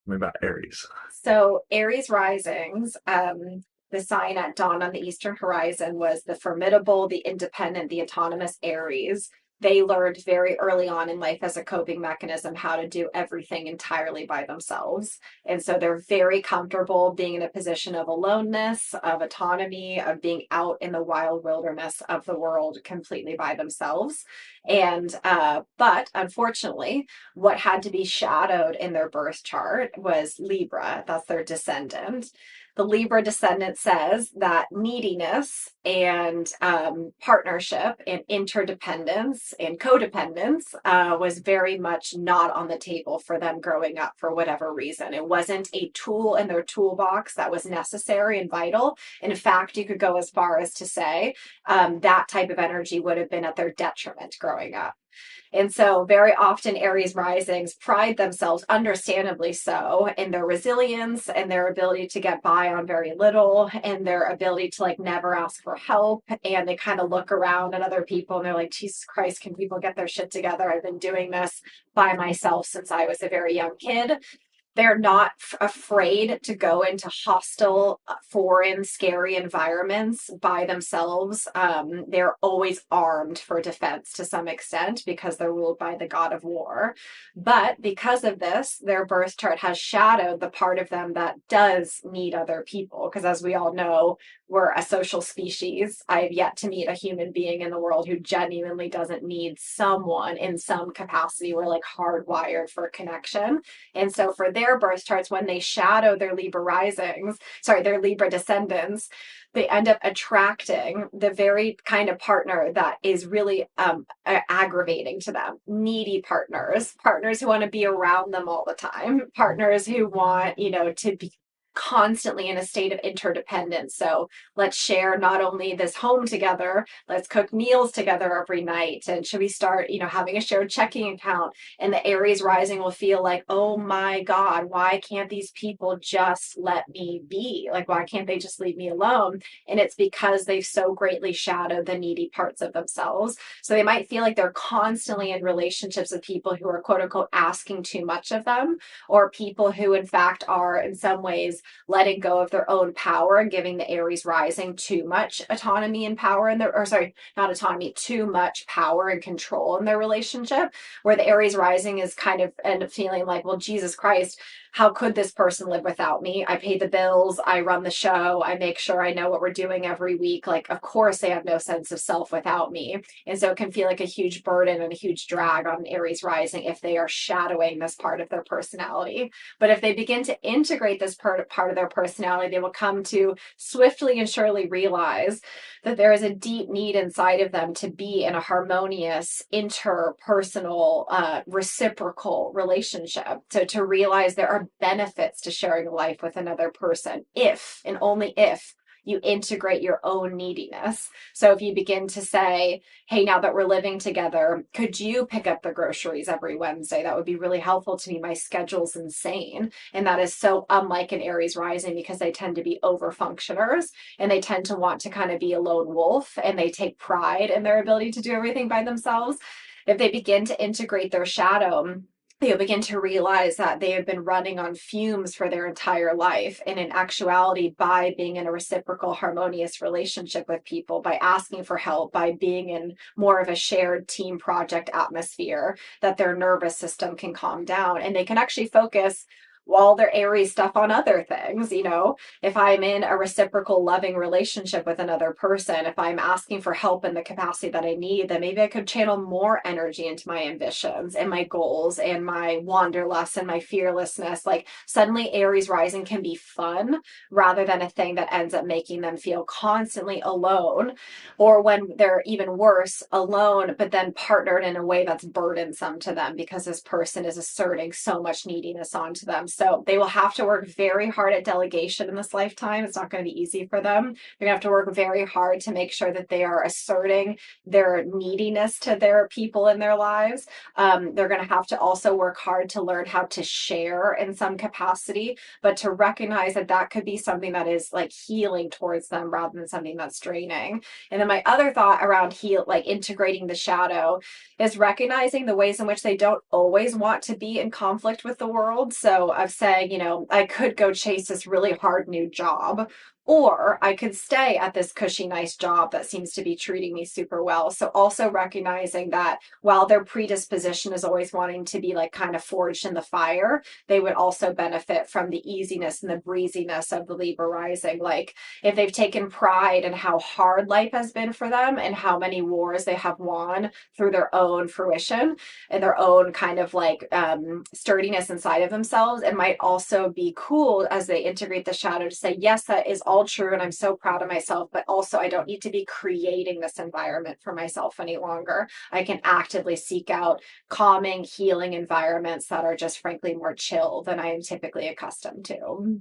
me about Aries. So Aries risings, the sign at dawn on the eastern horizon was the formidable, the independent, the autonomous Aries. They learned very early on in life as a coping mechanism how to do everything entirely by themselves. And so they're very comfortable being in a position of aloneness, of autonomy, of being out in the wild wilderness of the world completely by themselves. But unfortunately, what had to be shadowed in their birth chart was Libra. That's their descendant. The Libra descendant says that neediness and partnership and interdependence and codependence was very much not on the table for them growing up for whatever reason. It wasn't a tool in their toolbox that was necessary and vital. In fact, you could go as far as to say that type of energy would have been at their detriment growing up. And so, very often, Aries risings pride themselves, understandably so, in their resilience and their ability to get by on very little and their ability to like never ask for help. And they kind of look around at other people and they're like, Jesus Christ, can people get their shit together? I've been doing this by myself since I was a very young kid. They're not afraid to go into hostile, foreign, scary environments by themselves. They're always armed for defense to some extent because they're ruled by the god of war. But because of this, their birth chart has shadowed the part of them that does need other people. Because as we all know, we're a social species. I have yet to meet a human being in the world who genuinely doesn't need someone in some capacity. We're like hardwired for connection. And so for their birth charts, when they shadow their Libra risings, sorry, their Libra descendants, they end up attracting the very kind of partner that is really aggravating to them. Needy partners, partners who want to be around them all the time, partners who want, to be constantly in a state of interdependence. So let's share not only this home together, let's cook meals together every night. And should we start, having a shared checking account? And the Aries rising will feel like, oh my God, why can't these people just let me be? Like, why can't they just leave me alone? And it's because they've so greatly shadowed the needy parts of themselves. So they might feel like they're constantly in relationships with people who are quote unquote asking too much of them, or people who in fact are in some ways letting go of their own power and giving the Aries rising too much autonomy and power in their, or sorry, not autonomy, too much power and control in their relationship, where the Aries rising is kind of end up feeling like, well, Jesus Christ, how could this person live without me? I pay the bills, I run the show, I make sure I know what we're doing every week. Like, of course, they have no sense of self without me. And so it can feel like a huge burden and a huge drag on Aries rising if they are shadowing this part of their personality. But if they begin to integrate this part of their personality, they will come to swiftly and surely realize that there is a deep need inside of them to be in a harmonious, interpersonal, reciprocal relationship. So to realize there are benefits to sharing life with another person if and only if you integrate your own neediness. So if you begin to say, hey, now that we're living together, could you pick up the groceries every Wednesday? That would be really helpful to me. My schedule's insane. And that is so unlike an Aries rising because they tend to be over functioners and they tend to want to kind of be a lone wolf and they take pride in their ability to do everything by themselves. If they begin to integrate their shadow, they'll begin to realize that they have been running on fumes for their entire life. And in actuality, by being in a reciprocal, harmonious relationship with people, by asking for help, by being in more of a shared team project atmosphere, that their nervous system can calm down and they can actually focus all their Aries stuff on other things. If I'm in a reciprocal loving relationship with another person, if I'm asking for help in the capacity that I need, then maybe I could channel more energy into my ambitions and my goals and my wanderlust and my fearlessness. Like suddenly Aries rising can be fun rather than a thing that ends up making them feel constantly alone, or when they're even worse, alone, but then partnered in a way that's burdensome to them because this person is asserting so much neediness onto them. So they will have to work very hard at delegation in this lifetime. It's not going to be easy for them. They're going to have to work very hard to make sure that they are asserting their neediness to their people in their lives. They're going to have to also work hard to learn how to share in some capacity, but to recognize that that could be something that is like healing towards them rather than something that's draining. And then my other thought around like integrating the shadow is recognizing the ways in which they don't always want to be in conflict with the world. So of saying, I could go chase this really hard new job, or I could stay at this cushy, nice job that seems to be treating me super well. So also recognizing that while their predisposition is always wanting to be like kind of forged in the fire, they would also benefit from the easiness and the breeziness of the Libra rising. Like if they've taken pride in how hard life has been for them and how many wars they have won through their own fruition and their own kind of like sturdiness inside of themselves, it might also be cool as they integrate the shadow to say, yes, that is all true. And I'm so proud of myself, but also I don't need to be creating this environment for myself any longer. I can actively seek out calming, healing environments that are just frankly more chill than I am typically accustomed to.